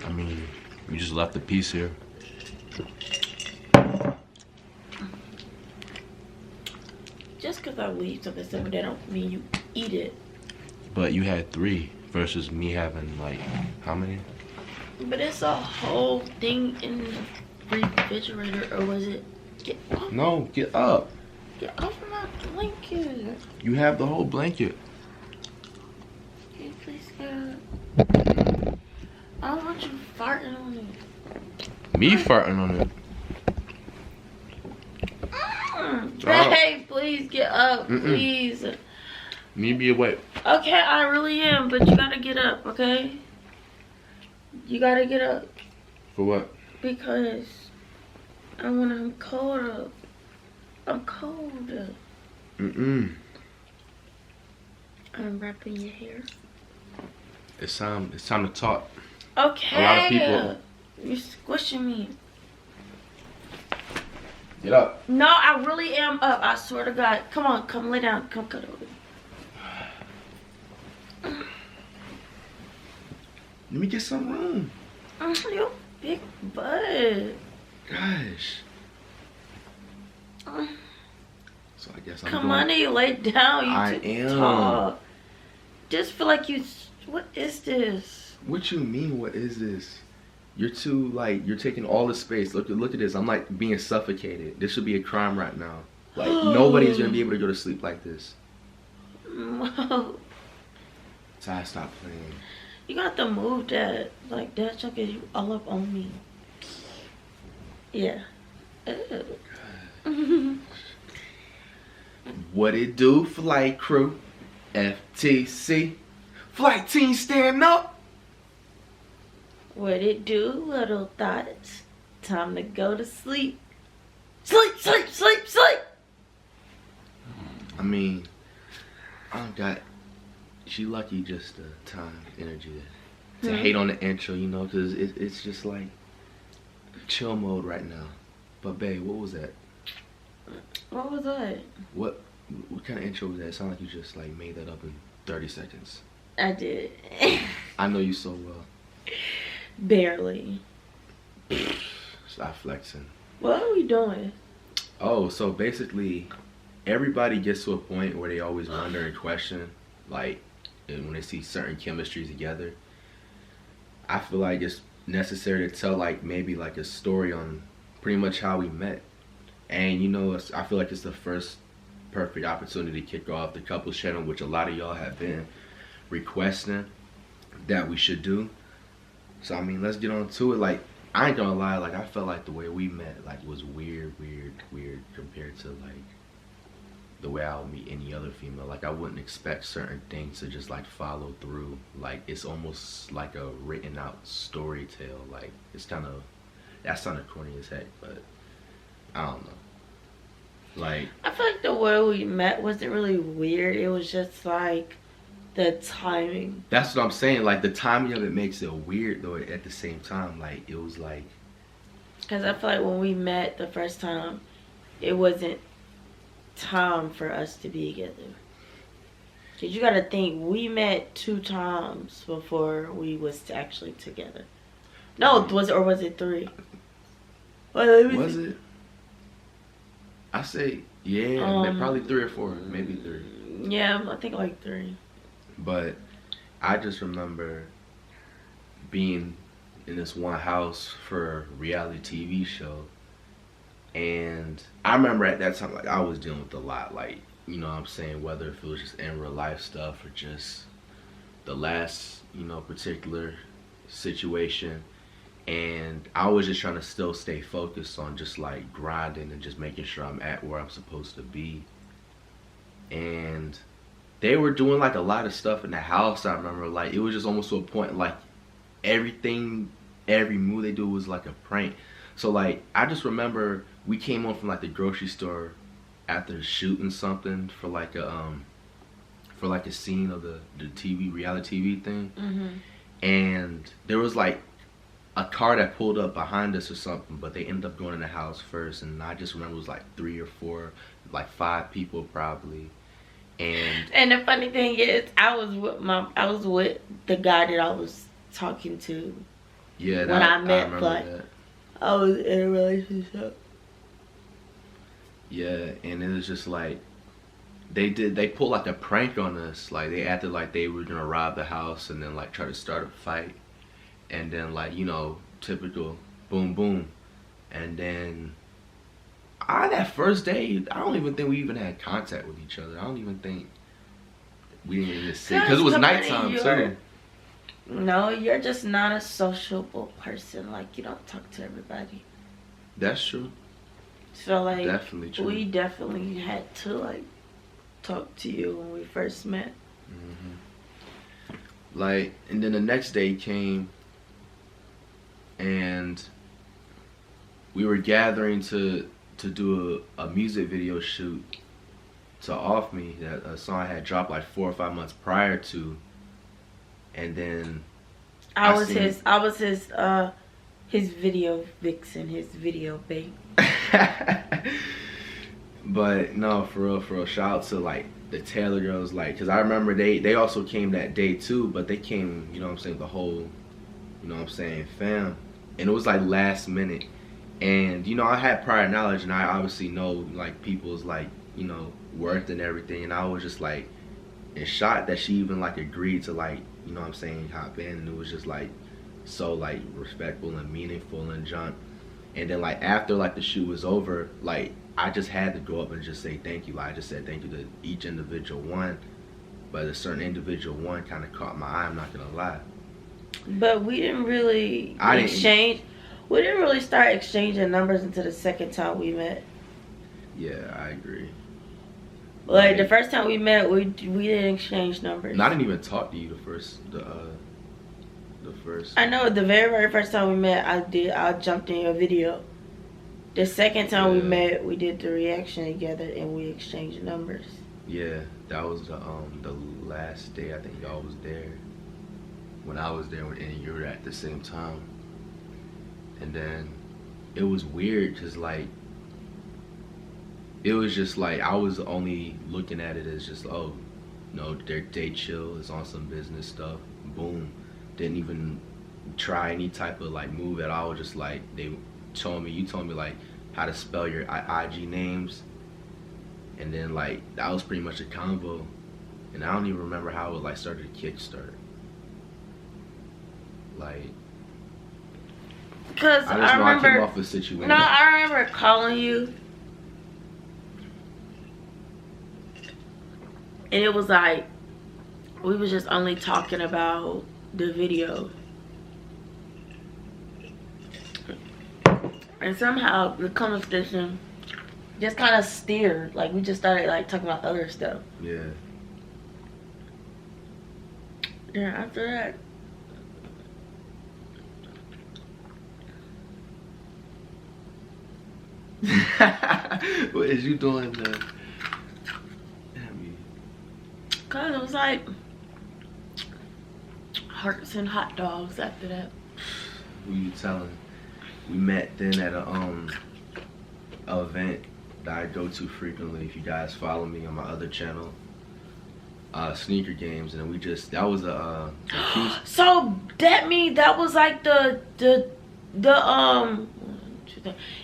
I mean, you just left the piece here. Just because I leave something simple, that don't mean you eat it. But you had 3 versus me having like, how many? But it's a whole thing in the refrigerator, or was it? Get off. No, get up. Get off my blanket. You have the whole blanket. Can you please get up? I don't want you farting on it. Me farting on it. Babe, please get up, please. Me be awake. Okay, I really am, but you gotta get up, okay? You gotta get up. For what? Because I'm cold. I'm cold. I'm wrapping your hair. It's time to talk. Okay. A lot of people. You're squishing me. Get up. No, I really am up. I swear to God. Come on, come lay down. Come cut over. Let me get some room. Your big butt. Gosh. So I guess I'm Come on, you lay down. You I too am. tall. Just feel like you. What is this? What you mean? What is this? You're too like you're taking all the space. Look at this. I'm like being suffocated. This should be a crime right now. Like nobody's gonna be able to go to sleep like this. No. Ty, stop playing. You got to move that. Like that junk is all up on me. Yeah. What it do, flight crew? FTC. Flight team stand up. What it do, little thoughts? Time to go to sleep. Sleep, sleep, sleep, sleep. I mean, I don't got. She lucky just the time, energy to hate on the intro, you know, because it's just like chill mode right now. But babe, what was that? What was that? What kind of intro was that? It sounded like you just like made that up in 30 seconds. I did. I know you so well. Barely. Stop flexing. What are we doing? Oh, so basically, everybody gets to a point where they always wonder and question, like, when they see certain chemistries together. I feel like it's necessary to tell, like, maybe like a story on pretty much how we met. And you know, I feel like it's the first perfect opportunity to kick off the couples channel, which a lot of y'all have been requesting that we should do. So I mean, let's get on to it. Like, I ain't gonna lie, like I felt like the way we met like was weird compared to like the way I would meet any other female. Like I wouldn't expect certain things to just like follow through. Like it's almost like a written out story tale. Like it's kind of, that sounded corny as heck, but I don't know. Like I feel like the way we met wasn't really weird. It was just like the timing. That's what I'm saying. Like the timing of it makes it weird though. At the same time, like it was like. Because I feel like when we met the first time, it wasn't time for us to be together. Because you got to think, we met 2 times before we was actually together. No, was it 3? Was it? I say, yeah, probably 3 or 4, maybe 3. Yeah, I think like 3. But I just remember being in this one house for a reality TV show, and I remember at that time, like I was dealing with a lot, like, you know what I'm saying, whether if it was just in real life stuff or just the last, you know, particular situation. And I was just trying to still stay focused on just like grinding and just making sure I'm at where I'm supposed to be. And they were doing like a lot of stuff in the house. I remember like it was just almost to a point like everything, every move they do was like a prank. So like I just remember we came home from like the grocery store after shooting something for like a scene of the TV reality TV thing. And there was like a car that pulled up behind us or something, but they ended up going in the house first, and I just remember it was like 3 or 4, like 5 people probably. And the funny thing is, I was with the guy that I was talking to Yeah, when I I met remember Flight. that. I was in a relationship. Yeah, and it was just like they pulled like a prank on us. Like they acted like they were gonna rob the house and then like try to start a fight, and then like typical boom boom, and then that first day I don't even think we even had contact with each other. I don't even think we didn't even see because it was nighttime too. No, you're just not a sociable person. Like, you don't talk to everybody. That's true. So, like, Definitely true. we definitely had to, like, talk to you when we first met. Like, and then the next day came, and we were gathering to do a music video shoot to Off Me, that a song I had dropped like 4 or 5 months prior to, and then I was his video vixen, his video babe. But no, for real, shout out to like the Taylor girls, like, cause I remember they also came that day too, but they came, the whole, fam, and it was like last minute, and I had prior knowledge, and I obviously know like people's like worth and everything, and I was just like in shock that she even like agreed to like hop in, and it was just like so like respectful and meaningful and junk. And then like after like the shoot was over, like I just had to go up and just say thank you. Like I just said thank you to each individual one, but a certain individual one kind of caught my eye, I'm not gonna lie. But we didn't really exchange. We didn't really start exchanging numbers until the second time we met. Yeah, I agree. Like the first time we met, we didn't exchange numbers. And I didn't even talk to you the first. I know the very first time we met, I jumped in your video. The second time we met, we did the reaction together and we exchanged numbers. Yeah, that was the last day I think y'all was there. When I was there and you were at the same time. And then it was weird because like it was just like I was only looking at it as just they chill, it's on some business stuff, boom. Didn't even try any type of like move at all. Just like you told me like how to spell your IG names, and then like that was pretty much a combo. And I don't even remember how it like started to kickstart. Like, cause I just know I came off a situation. No, I remember calling you, and it was like we was just only talking about the video, and somehow the conversation just kind of steered. Like we just started like talking about other stuff. Yeah. Yeah. After that, what is you doing? Cause it was like hearts and hot dogs after that. Who you telling? We met then at a event that I go to frequently. If you guys follow me on my other channel, Sneaker Games, and that was a so that means that was like the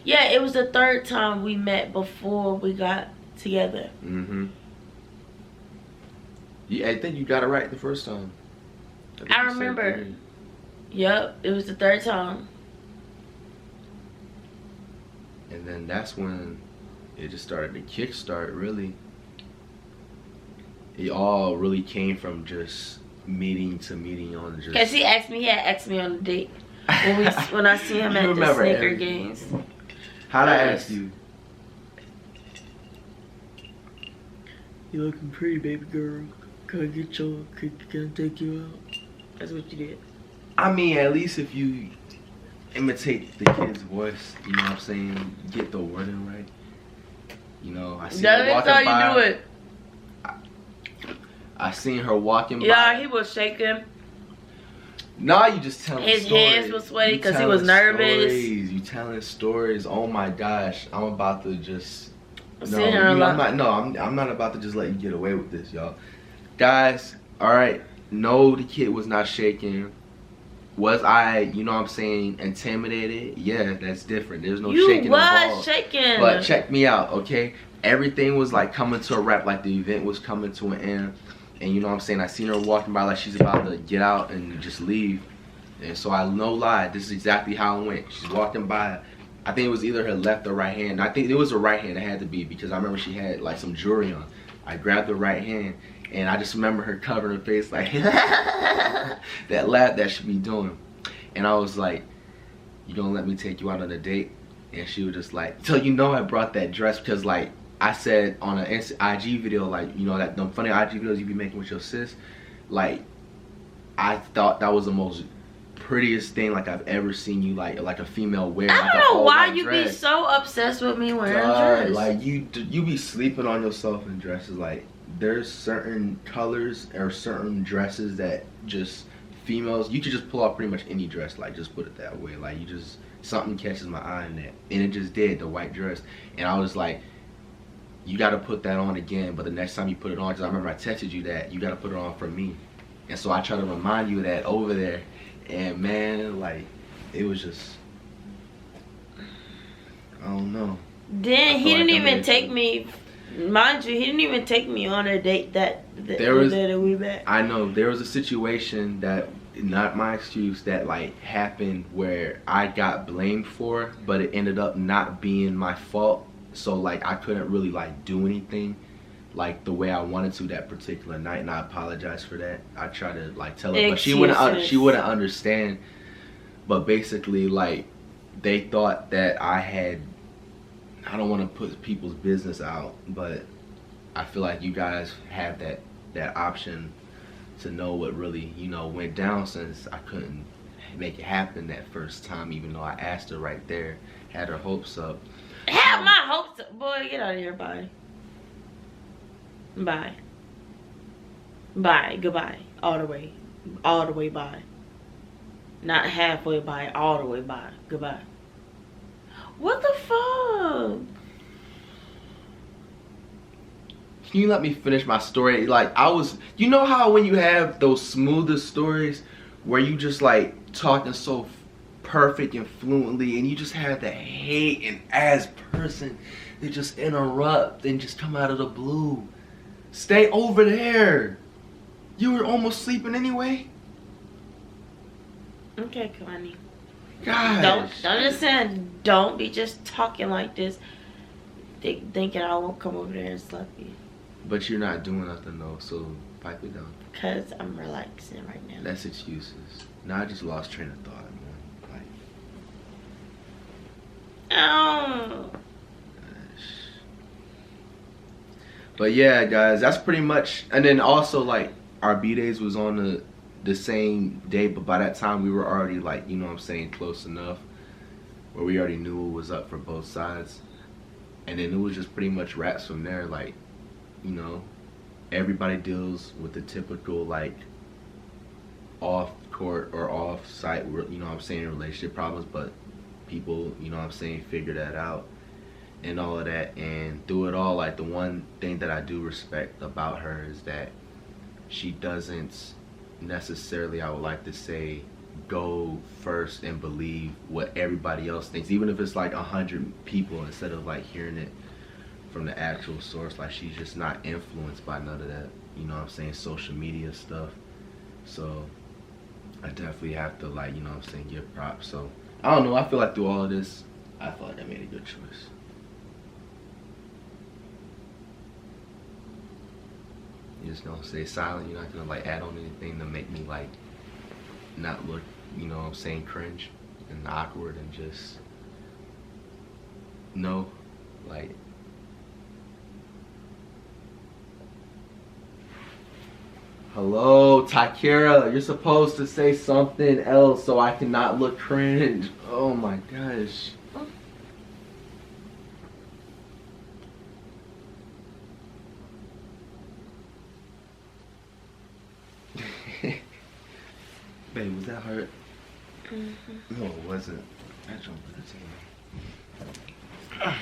yeah, it was the third time we met before we got together. Yeah, I think you got it right the first time. I remember. Yep, it was the third time. And then that's when it just started to kickstart, really. It all really came from just meeting to meeting on just... Cause he had asked me on a date when I see him at the Sneaker Games. How'd I ask you? You looking pretty, baby girl. Can I take you out? That's what you did. I mean, at least if you imitate the kid's voice, you know what I'm saying? Get the wording right. I see her walking by. That's how you do it. I seen her walking by. Yeah, he was shaking. Nah, you just telling stories. His hands were sweaty because he was nervous. You telling stories. Oh my gosh, I'm about to just... I'm not about to just let you get away with this, y'all. Guys, alright, no, the kid was not shaking. Was I, you know what I'm saying, intimidated? Yeah, that's different. There's no You shaking was involved. shaking. But check me out, okay? Everything was like coming to a wrap, like the event was coming to an end. And you know what I'm saying, I seen her walking by like she's about to get out and just leave. And so I no lie, this is exactly how it went. She's walking by. I think it was either her left or right hand. I think it was her right hand, it had to be, because I remember she had like some jewelry on. I grabbed the right hand, and I just remember her covering her face like that laugh that she be doing. And I was like, you gonna let me take you out on a date? And she was just like, so you know I brought that dress because like I said on an IG video, like, you know, that them funny IG videos you be making with your sis, like I thought that was the most prettiest thing like I've ever seen you like a female wear. I like don't know why you dress. be so obsessed with me wearing dress. Like you be sleeping on yourself in dresses. Like there's certain colors or certain dresses that just females, you could just pull off pretty much any dress. Like just put it that way. Like you just, something catches my eye in that, and it just did, the white dress. And I was like, you got to put that on again, but the next time you put it on, because I remember I texted you that you got to put it on for me. And so I try to remind you of that over there. And man, like, it was just, I don't know. Then he didn't even take me, mind you, he didn't even take me on a date that we met. I know, there was a situation that, not my excuse, that like happened where I got blamed for, but it ended up not being my fault. So like I couldn't really like do anything like the way I wanted to that particular night, and I apologize for that. I tried to like tell her, but she wouldn't understand. But basically, like, they thought that I don't want to put people's business out, but I feel like you guys have that option to know what really, you know, went down, since I couldn't make it happen that first time, even though I asked her right there, had her hopes up. Have my hopes up. Boy, get out of here. Bye. Bye. Bye. Goodbye. All the way. All the way bye. Not halfway bye. All the way bye. Goodbye. What the fuck? Can you let me finish my story? Like, I was, you know how when you have those smoothest stories where you just like talking so perfect and fluently, and you just have that hate and ass person that just interrupt and just come out of the blue. Stay over there. You were almost sleeping anyway. Okay, Kalani. Gosh. Don't just saying, don't be just talking like this, thinking I won't come over there and slap you. But you're not doing nothing though, so pipe it down. Because I'm relaxing right now. That's excuses. Now I just lost train of thought, man. Like, Oh. gosh. But yeah, guys, that's pretty much. And then also, like, our B-days was on the same day, but by that time we were already, like, you know what I'm saying, close enough where we already knew what was up for both sides. And then it was just pretty much wraps from there. Like, you know, everybody deals with the typical, like, off court or off site, you know what I'm saying, relationship problems, but people, you know what I'm saying, figure that out and all of that. And through it all, like, the one thing that I do respect about her is that she doesn't necessarily, I would like to say, go first and believe what everybody else thinks, even if it's like 100 people, instead of like hearing it from the actual source. Like, she's just not influenced by none of that, you know what I'm saying, social media stuff. So I definitely have to, like, you know what I'm saying, give props. So I don't know, I feel like through all of this, I feel like I made a good choice. You're just gonna stay silent, you're not gonna like add on anything to make me like not look, you know what I'm saying, cringe and awkward, and just no, like, hello, Takira, you're supposed to say something else so I cannot look cringe. Oh my gosh. Babe, was that hurt? No, it wasn't. I jumped in the table.